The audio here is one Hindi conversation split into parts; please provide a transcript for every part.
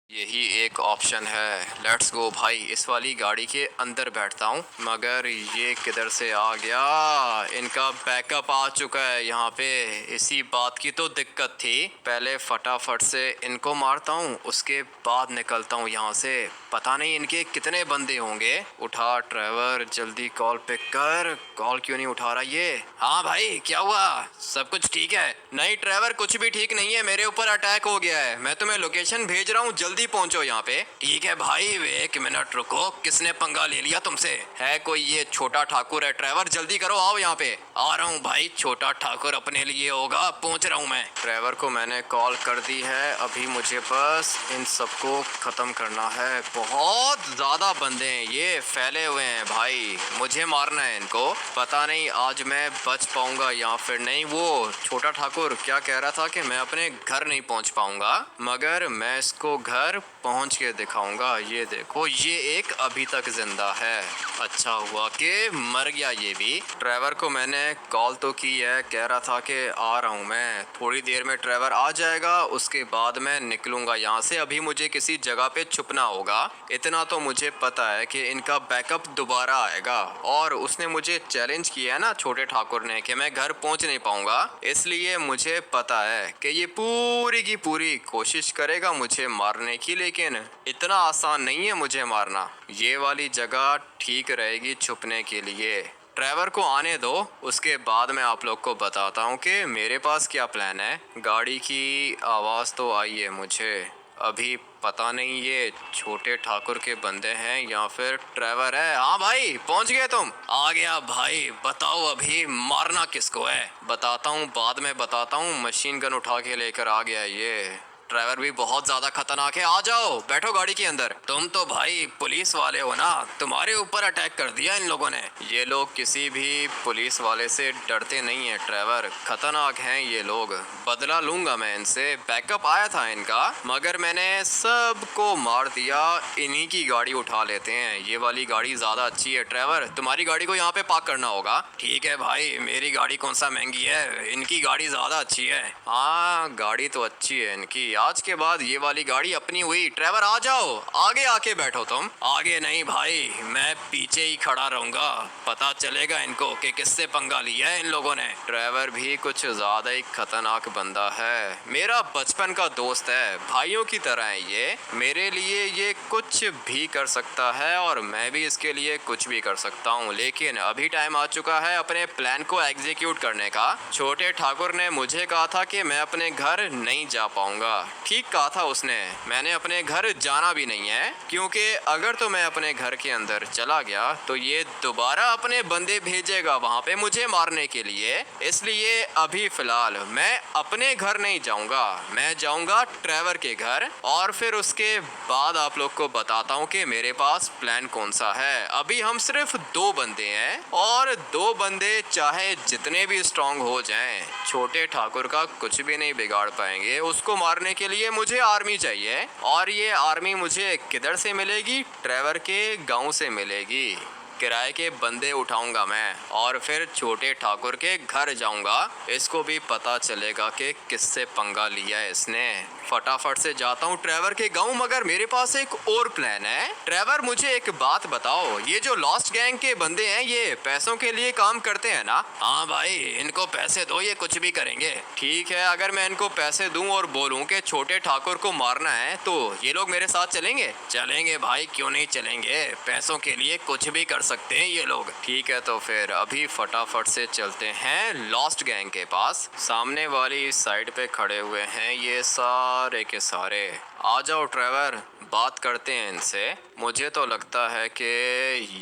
यही एक ऑप्शन है। लेट्स गो भाई, इस वाली गाड़ी के अंदर बैठता हूँ। मगर ये किधर से आ गया? इनका बैकअप आ चुका है यहाँ पे। इसी बात की तो दिक्कत थी। पहले फटाफट से इनको मारता हूँ, उसके बाद निकलता हूँ यहाँ से। पता नहीं इनके कितने बंदे होंगे। उठा ड्राइवर, जल्दी कॉल पिक कर। कॉल क्यों नहीं उठा रहा ये? हाँ भाई, क्या हुआ? सब कुछ ठीक है? नहीं ड्राइवर, कुछ भी ठीक नहीं है। मेरे ऊपर अटैक हो गया है। मैं तुम्हें लोकेशन भेज रहा हूँ, जल्दी पहुंचो यहाँ पे। ठीक है भाई, एक मिनट रुको। किसने पंगा ले लिया तुमसे? है कोई ये छोटा ठाकुर है? ड्राइवर जल्दी करो, आओ यहाँ पे। आ रहा हूँ भाई। छोटा ठाकुर अपने लिए होगा, पहुंच रहा हूँ मैं। ड्राइवर को मैंने कॉल कर दी है। अभी मुझे बस इन सबको खत्म करना है। बहुत ज्यादा बंदे हैं, ये फैले हुए हैं भाई। मुझे मारना है इनको। पता नहीं आज मैं बच पाऊंगा या फिर नहीं। वो छोटा ठाकुर क्या कह रहा था कि मैं अपने घर नहीं पहुंच पाऊंगा, मगर मैं इसको घर पहुंच के दिखाऊंगा। ये देखो, ये एक अभी तक जिंदा है। अच्छा हुआ कि मर गया ये भी। ड्राइवर को मैंने कॉल तो की है, कह रहा था कि आ रहा हूँ मैं। थोड़ी देर में ड्राइवर आ जाएगा, उसके बाद मैं निकलूंगा यहाँ से। अभी मुझे किसी जगह पे छुपना होगा। इतना तो मुझे पता है कि इनका बैकअप दोबारा आएगा। और उसने मुझे चैलेंज किया है ना छोटे ठाकुर ने, कि मैं घर पहुंच नहीं पाऊंगा। इसलिए मुझे पता है कि ये पूरी की पूरी कोशिश करेगा मुझे मारने की, लेकिन इतना आसान नहीं है मुझे मारना। ये वाली जगह ठीक रहेगी छुपने के लिए। ड्राइवर को आने दो, उसके बाद मैं आप लोग को बताता हूँ कि मेरे पास क्या प्लान है। गाड़ी की आवाज़ तो आई है मुझे। अभी पता नहीं ये छोटे ठाकुर के बंदे हैं या फिर ड्राइवर है। हाँ भाई, पहुंच गए तुम? आ गया भाई। बताओ अभी मारना किसको है? बताता हूँ, बाद में बताता हूँ। मशीन गन उठा के लेकर आ गया ये। ड्राइवर भी बहुत ज्यादा खतरनाक है। आ जाओ, बैठो गाड़ी के अंदर। तुम तो भाई पुलिस वाले हो ना, तुम्हारे ऊपर अटैक कर दिया इन लोगों ने। ये लोग किसी भी पुलिस वाले से डरते नहीं है ड्राइवर, खतरनाक हैं ये लोग। बदला लूंगा मैं इनसे। बैकअप आया था इनका, मगर मैंने सबको मार दिया। इन्हीं की गाड़ी उठा लेते हैं। ये वाली गाड़ी ज्यादा अच्छी है। ड्राइवर, तुम्हारी गाड़ी को यहाँ पे पार्क करना होगा। ठीक है भाई, मेरी गाड़ी कौन सा महंगी है, इनकी गाड़ी ज्यादा अच्छी है। हाँ, गाड़ी तो अच्छी है इनकी। आज के बाद ये वाली गाड़ी अपनी हुई। ड्राइवर आ जाओ, आगे आके बैठो तुम। आगे नहीं भाई, मैं पीछे ही खड़ा रहूंगा। पता चलेगा इनको कि किससे पंगा लिया है इन लोगों ने। ड्राइवर भी कुछ ज्यादा ही खतरनाक बंदा है। मेरा बचपन का दोस्त है, भाइयों की तरह है ये। मेरे लिए ये कुछ भी कर सकता है और मैं भी इसके लिए कुछ भी कर सकता हूँ। लेकिन अभी टाइम आ चुका है अपने प्लान को एग्जीक्यूट करने का। छोटे ठाकुर ने मुझे कहा था कि मैं अपने घर नहीं जा पाऊंगा। ठीक कहा था उसने। मैंने अपने घर जाना भी नहीं है, क्योंकि अगर तो मैं अपने घर के अंदर चला गया तो ये दोबारा अपने बंदे भेजेगा वहां पे मुझे मारने के लिए। इसलिए अभी फिलहाल मैं अपने घर नहीं जाऊंगा, मैं जाऊंगा ड्राइवर के घर। और फिर उसके बाद आप लोग को बताता हूँ कि मेरे पास प्लान कौन सा है। अभी हम सिर्फ दो बंदे हैं, और दो बंदे चाहे जितने भी स्ट्रांग हो जाएं, छोटे ठाकुर का कुछ भी नहीं बिगाड़ पाएंगे। उसको मारने के लिए मुझे आर्मी चाहिए, और ये आर्मी मुझे किधर से मिलेगी? ड्राइवर के गांव से मिलेगी। किराए के बंदे उठाऊंगा मैं और फिर छोटे ठाकुर के घर जाऊंगा। इसको भी पता चलेगा कि किससे पंगा लिया है इसने। फटाफट से जाता हूँ ड्राइवर के गांव, मगर मेरे पास एक और प्लान है। ड्राइवर, मुझे एक बात बताओ, ये जो लॉस्ट गैंग के बंदे हैं ये पैसों के लिए काम करते हैं ना? हाँ भाई, इनको पैसे दो, ये कुछ भी करेंगे। ठीक है, अगर मैं इनको पैसे दूं और बोलूं कि छोटे ठाकुर को मारना है, तो ये लोग मेरे साथ चलेंगे? चलेंगे भाई, क्यों नहीं चलेंगे। पैसों के लिए कुछ भी कर सकते हैं ये लोग। ठीक है, तो फिर अभी फटाफट से चलते हैं लॉस्ट गैंग के पास। सामने वाली साइड पे खड़े हुए हैं ये सारे के सारे। आ जाओ ड्राइवर, बात करते हैं इनसे। मुझे तो लगता है कि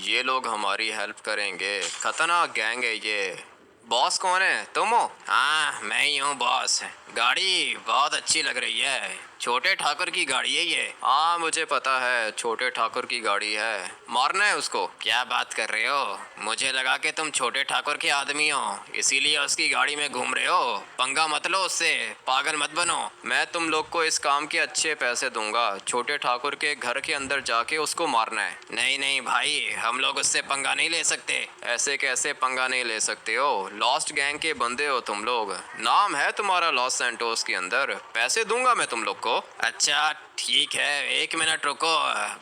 ये लोग हमारी हेल्प करेंगे। खतरनाक गैंग है ये। बॉस कौन है, तुम हो? हाँ, मैं ही हूँ बॉस। गाड़ी बहुत अच्छी लग रही है। छोटे ठाकुर की गाड़ी है ये। हाँ, मुझे पता है छोटे ठाकुर की गाड़ी है। मारना है उसको? क्या बात कर रहे हो, मुझे लगा कि तुम छोटे ठाकुर के आदमी हो, इसीलिए उसकी गाड़ी में घूम रहे हो। पंगा मत लो उससे, पागल मत बनो। मैं तुम लोग को इस काम के अच्छे पैसे दूंगा। छोटे ठाकुर के घर के अंदर जाके उसको मारना है। नहीं नहीं भाई, हम लोग उससे पंगा नहीं ले सकते। ऐसे कैसे पंगा नहीं ले सकते हो? लॉस्ट गैंग के बंदे हो तुम लोग, नाम है तुम्हारा लॉस सैंटोस के अंदर। पैसे दूंगा मैं तुम लोग को। इसको। अच्छा ठीक है, 1 मिनट रुको,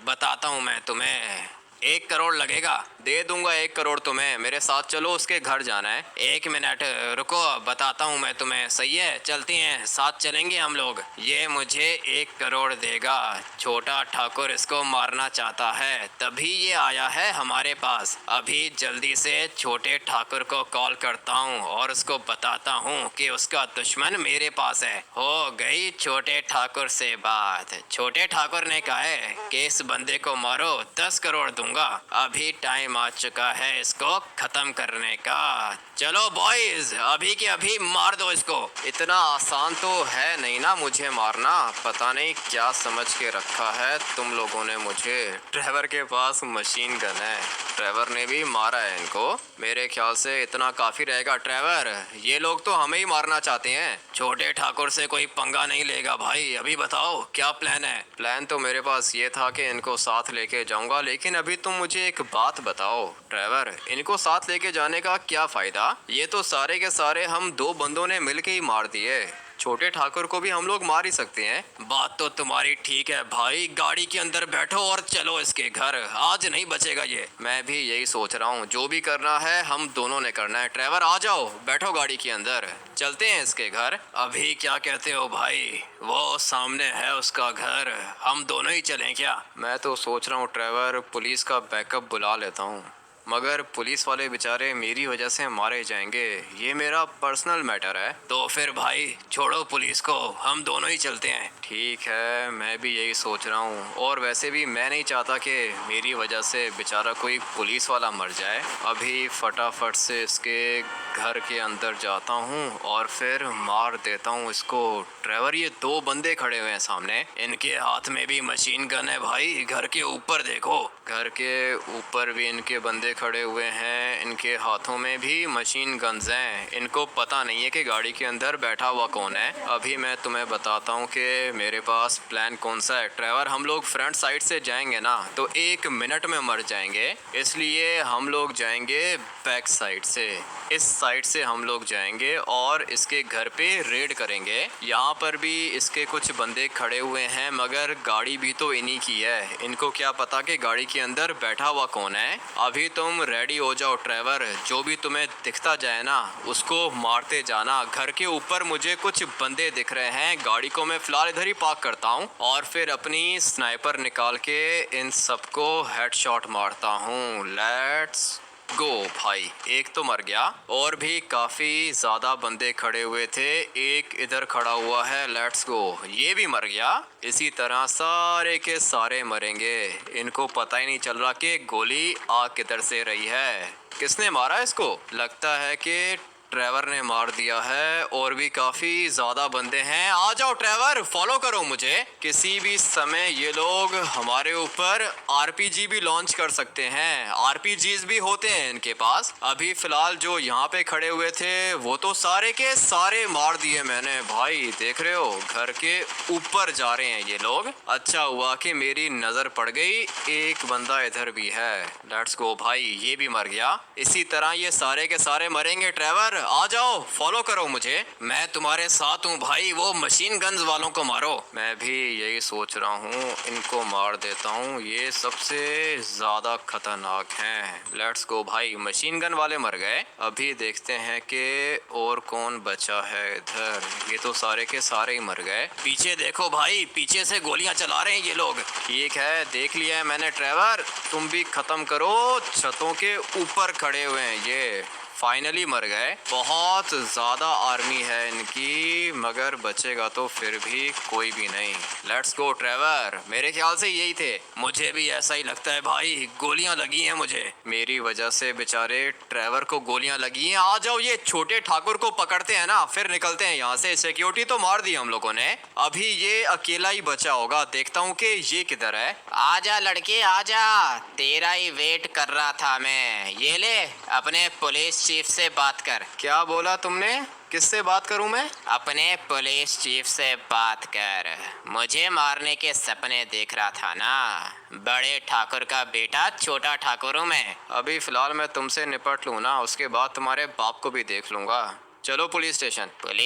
बताता हूँ मैं तुम्हें। 1 करोड़ लगेगा। दे दूंगा 1 करोड़ तुम्हें, मेरे साथ चलो, उसके घर जाना है। 1 मिनट रुको, बताता हूँ मैं तुम्हें। सही है, चलती हैं, साथ चलेंगे हम लोग। ये मुझे 1 करोड़ देगा। छोटा ठाकुर इसको मारना चाहता है, तभी ये आया है हमारे पास। अभी जल्दी से छोटे ठाकुर को कॉल करता हूँ और उसको बताता हूँ कि उसका दुश्मन मेरे पास है। हो गई छोटे ठाकुर से बात। छोटे ठाकुर ने कहा है कि इस बंदे को मारो, 10 करोड़ दूंगा। अभी टाइम आ चुका है इसको खत्म करने का। चलो बॉयज, अभी के अभी मार दो इसको। इतना आसान तो है नहीं ना मुझे मारना। पता नहीं क्या समझ के रखा है तुम लोगों ने मुझे। ट्रेवर के पास मशीन गन है, ट्रेवर ने भी मारा है इनको। मेरे ख्याल से इतना काफी रहेगा। ट्रेवर, ये लोग तो हमें ही मारना चाहते हैं। छोटे ठाकुर से कोई पंगा नहीं लेगा भाई। अभी बताओ क्या प्लान है? प्लान तो मेरे पास ये था कि इनको साथ लेके जाऊंगा, लेकिन अभी तुम मुझे एक बात बताओ ट्रेवर, इनको साथ लेके जाने का क्या फायदा? ये तो सारे के सारे हम 2 बंदों ने मिलके ही मार दिए। छोटे ठाकुर को भी हम लोग मार ही सकते हैं। बात तो तुम्हारी ठीक है भाई, गाड़ी के अंदर बैठो और चलो इसके घर। आज नहीं बचेगा ये। मैं भी यही सोच रहा हूँ, जो भी करना है हम दोनों ने करना है। ट्रेवर आ जाओ, बैठो गाड़ी के अंदर, चलते हैं इसके घर। अभी क्या कहते हो भाई? वो सामने है उसका घर, हम दोनों ही चलें क्या? मैं तो सोच रहा हूँ ट्रेवर, पुलिस का बैकअप बुला लेता हूँ, मगर पुलिस वाले बेचारे मेरी वजह से मारे जाएंगे। ये मेरा पर्सनल मैटर है। तो फिर भाई छोड़ो पुलिस को, हम दोनों ही चलते हैं। ठीक है, मैं भी यही सोच रहा हूँ। और वैसे भी मैं नहीं चाहता कि मेरी वजह से बेचारा कोई पुलिस वाला मर जाए। अभी फटाफट से इसके घर के अंदर जाता हूँ और फिर मार देता हूँ इसको। ट्रेवर, ये 2 बंदे खड़े हुए हैं सामने, इनके हाथ में भी मशीन गन है भाई। घर के ऊपर देखो, घर के ऊपर भी इनके बंदे खड़े हुए हैं, इनके हाथों में भी मशीन गन्स हैं। इनको पता नहीं है कि गाड़ी के अंदर बैठा हुआ कौन है। अभी मैं तुम्हें बताता हूँ कि मेरे पास प्लान कौन सा है। ट्रेवर, हम लोग फ्रंट साइड से जाएंगे ना तो 1 मिनट में मर जाएंगे, इसलिए हम लोग जाएंगे बैक साइड से। इस साइड से हम लोग जाएंगे और इसके घर पे रेड करेंगे। यहाँ पर भी इसके कुछ बंदे खड़े हुए हैं, मगर गाड़ी भी तो इन्हीं की है। इनको क्या पता कि गाड़ी के अंदर बैठा हुआ कौन है। अभी तुम रेडी हो जाओ ट्रेवर, जो भी तुम्हें दिखता जाए ना उसको मारते जाना। घर के ऊपर मुझे कुछ बंदे दिख रहे हैं, गाड़ी को मैं फिलहाल इधर ही पार्क करता हूँ और फिर अपनी स्नाइपर निकाल के इन सबको हेडशॉट मारता हूँ। लेट्स गो भाई। एक तो मर गया, और भी काफी ज्यादा बंदे खड़े हुए थे। एक इधर खड़ा हुआ है, लेट्स गो। ये भी मर गया। इसी तरह सारे के सारे मरेंगे। इनको पता ही नहीं चल रहा कि गोली आ किधर से रही है। किसने मारा इसको? लगता है कि ट्रेवर ने मार दिया है। और भी काफी ज्यादा बंदे हैं। आ जाओ ट्रेवर, फॉलो करो मुझे। किसी भी समय ये लोग हमारे ऊपर आरपीजी भी लॉन्च कर सकते हैं। आरपीजीज भी होते हैं इनके पास। अभी फिलहाल जो यहाँ पे खड़े हुए थे वो तो सारे के सारे मार दिए मैंने भाई। देख रहे हो, घर के ऊपर जा रहे हैं ये लोग। अच्छा हुआ कि मेरी नजर पड़ गई। एक बंदा इधर भी है, लेट्स गो भाई। ये भी मर गया। इसी तरह ये सारे के सारे मरेंगे। ट्रेवर आ जाओ, फॉलो करो मुझे, मैं तुम्हारे साथ हूँ भाई। वो मशीन गन्स वालों को मारो। मैं भी यही सोच रहा हूँ, इनको मार देता हूँ। ये सबसे ज्यादा खतरनाक हैं। लेट्स गो भाई। मशीन गन वाले मर गए। अभी देखते हैं कि और कौन बचा है इधर। ये तो सारे के सारे ही मर गए। पीछे देखो भाई, पीछे से गोलियां चला रहे हैं ये लोग। ठीक है, देख लिया है मैंने। ट्रेवर, तुम भी खत्म करो। छतों के ऊपर खड़े हुए हैं ये। फाइनली मर गए। बहुत ज़्यादा आर्मी है इनकी, मगर बचेगा तो फिर भी कोई भी नहीं। Let's go Trevor. मेरे ख्याल से यही थे। मुझे भी ऐसा ही लगता है भाई। गोलियां लगी हैं मुझे, मेरी वजह से बेचारे ट्रेवर को गोलियां लगी हैं। आ जाओ, ये छोटे ठाकुर को पकड़ते हैं ना, फिर निकलते हैं यहाँ से। सिक्योरिटी तो मार दी हम लोगों ने। अभी ये अकेला ही बचा होगा। देखता हूँ कि ये किधर है। आजा लड़के आजा, तेरा ही वेट कर रहा था मैं। ये ले, अपने पुलिस चीफ से बात कर। क्या बोला तुमने? किससे बात करूं मैं? अपने पुलिस चीफ से बात कर। मुझे मारने के सपने देख रहा था ना। बड़े ठाकुर का बेटा छोटा ठाकुर हूं मैं। अभी फिलहाल मैं तुमसे निपट लूं ना, उसके बाद तुम्हारे बाप को भी देख लूंगा। चलो पुलिस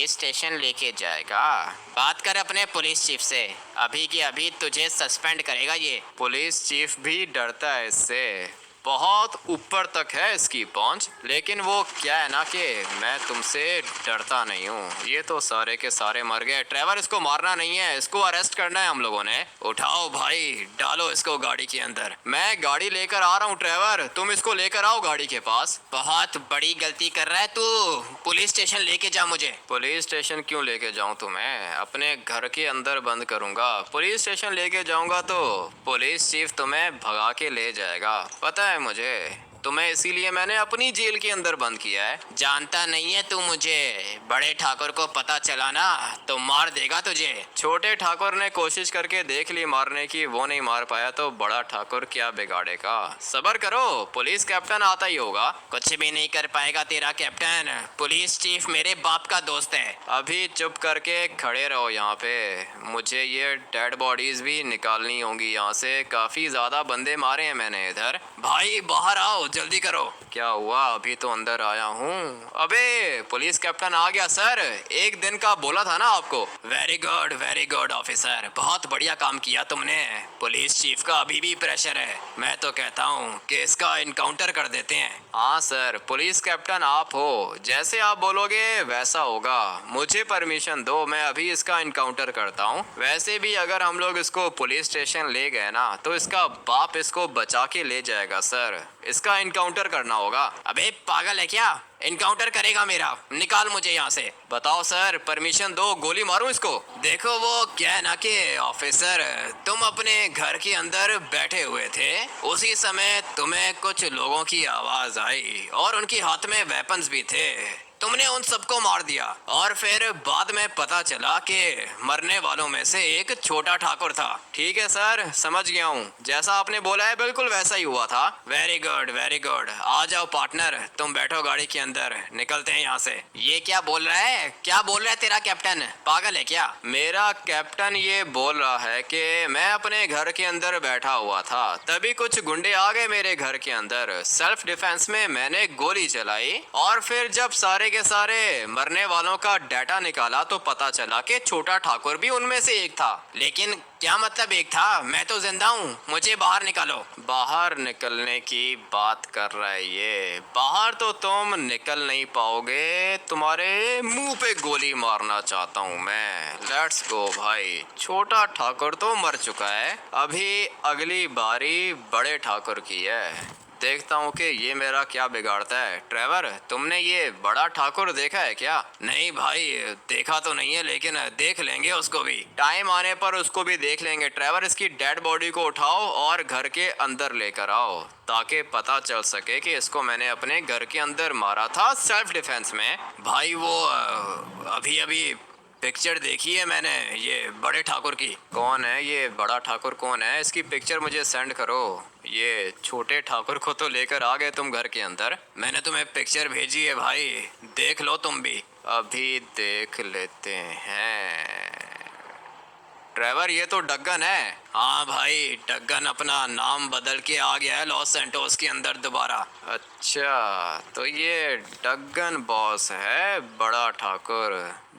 स्टेशन लेके जाएगा। बात कर अपने पुलिस चीफ से, अभी की अभी तुझे सस्पेंड करेगा ये। पुलिस चीफ भी डरता है इससे, बहुत ऊपर तक है इसकी पहुंच, लेकिन वो क्या है ना कि मैं तुमसे डरता नहीं हूँ। ये तो सारे के सारे मर गए। ट्रेवर, इसको मारना नहीं है, इसको अरेस्ट करना है हम लोगों ने। उठाओ भाई, डालो इसको गाड़ी के अंदर। मैं गाड़ी लेकर आ रहा हूँ ट्रेवर, तुम इसको लेकर आओ गाड़ी के पास। बहुत बड़ी गलती कर रहा है तू, पुलिस स्टेशन लेके जा मुझे। पुलिस स्टेशन क्यों लेके जाऊँ तुम्हें? अपने घर के अंदर बंद करूंगा। पुलिस स्टेशन लेके जाऊंगा तो पुलिस चीफ तुम्हें भगा के ले जाएगा, पता है मुझे। तुम्हें इसीलिए मैंने अपनी जेल के अंदर बंद किया है। जानता नहीं है तू मुझे, बड़े ठाकुर को पता चला ना तो मार देगा तुझे। छोटे ठाकुर ने कोशिश करके देख ली मारने की, वो नहीं मार पाया तो बड़ा ठाकुर क्या बिगाड़ेगा। सबर करो, पुलिस कैप्टन आता ही होगा। कुछ भी नहीं कर पाएगा तेरा कैप्टन, पुलिस चीफ मेरे बाप का दोस्त है। अभी चुप करके खड़े रहो यहाँ पे, मुझे ये डेड बॉडीज भी निकालनी होंगी यहाँ से। काफी ज्यादा बंदे मारे हैं मैंने इधर। भाई बाहर आओ, जल्दी करो। क्या हुआ? अभी तो अंदर आया हूँ। अबे पुलिस कैप्टन आ गया सर, एक दिन का बोला था ना आपको। वेरी गुड ऑफिसर, बहुत बढ़िया काम किया तुमने। पुलिस चीफ का अभी भी प्रेशर है, मैं तो कहता हूँ कि इसका इनकाउंटर कर देते हैं। हाँ सर, पुलिस कैप्टन आप हो, जैसे आप बोलोगे वैसा होगा। मुझे परमिशन दो, मैं अभी इसका इनकाउंटर करता हूँ। वैसे भी अगर हम लोग इसको पुलिस स्टेशन ले गए ना तो इसका बाप इसको बचा के ले जाएगा सर, इसका इनकाउंटर करना होगा। अबे पागल है क्या? इनकाउंटर करेगा मेरा, निकाल मुझे यहाँ से। बताओ सर, परमिशन दो, गोली मारूं इसको? देखो वो क्या है ना कि ऑफिसर, तुम अपने घर के अंदर बैठे हुए थे, उसी समय तुम्हें कुछ लोगों की आवाज आई और उनके हाथ में वेपन्स भी थे। तुमने उन सबको मार दिया और फिर बाद में पता चला कि मरने वालों में से एक छोटा ठाकुर था। ठीक है सर, समझ गया हूँ, जैसा आपने बोला है बिल्कुल वैसा ही हुआ था। वेरी गुड, आ जाओ पार्टनर, तुम बैठो गाड़ी के अंदर, निकलते हैं यहाँ से। ये क्या बोल रहा है? क्या बोल रहा है तेरा कैप्टन? पागल है क्या? मेरा कैप्टन ये बोल रहा है कि मैं अपने घर के अंदर बैठा हुआ था, तभी कुछ गुंडे आ गए मेरे घर के अंदर। सेल्फ डिफेंस में मैंने गोली चलाई और फिर जब सारे के सारे मरने वालों का डाटा निकाला तो पता चला कि छोटा ठाकुर भी उनमें से एक था। लेकिन क्या मतलब एक था? मैं तो जिंदा हूँ, मुझे बाहर निकालो। बाहर निकलने की बात कर रहा है ये? बाहर तो तुम निकल नहीं पाओगे, तुम्हारे मुंह पे गोली मारना चाहता हूँ मैं। लेट्स गो भाई, छोटा ठाकुर तो मर चुका है, अभी अगली बारी बड़े ठाकुर की है। देखता हूँ कि ये मेरा क्या बिगाड़ता है। ट्रेवर, तुमने ये बड़ा ठाकुर देखा है क्या? नहीं भाई, देखा तो नहीं है, लेकिन देख लेंगे उसको भी, टाइम आने पर उसको भी देख लेंगे। ट्रेवर, इसकी डेड बॉडी को उठाओ और घर के अंदर लेकर आओ, ताकि पता चल सके कि इसको मैंने अपने घर के अंदर मारा था सेल्फ डिफेंस में। भाई वो अभी अभी पिक्चर देखी है मैंने ये बड़े ठाकुर की। कौन है ये बड़ा ठाकुर? कौन है? इसकी पिक्चर मुझे सेंड करो। ये छोटे ठाकुर को तो लेकर आ गए तुम घर के अंदर। मैंने तुम्हें पिक्चर भेजी है भाई, देख लो तुम भी। अभी देख लेते हैं। ट्रेवर, ये तो डग्गन है। हाँ भाई, डग्गन अपना नाम बदल के आ गया है लॉस सैंटोस के अंदर दोबारा। अच्छा, तो ये डग्गन बॉस है बड़ा ठाकुर।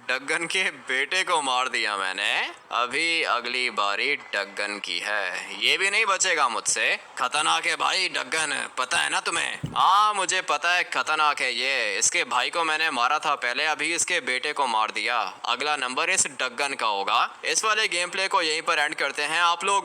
डग्गन के बेटे को मार दिया मैंने, अभी अगली बारी डग्गन की है। ये भी नहीं बचेगा मुझसे। खतरनाक है भाई डग्गन, पता है ना तुम्हें? हाँ मुझे पता है, खतरनाक है ये। इसके भाई को मैंने मारा था पहले, अभी इसके बेटे को मार दिया। अगला नंबर इस डग्गन का होगा। इस वाले गेम प्ले को यहीं पर एंड करते हैं। आप लोग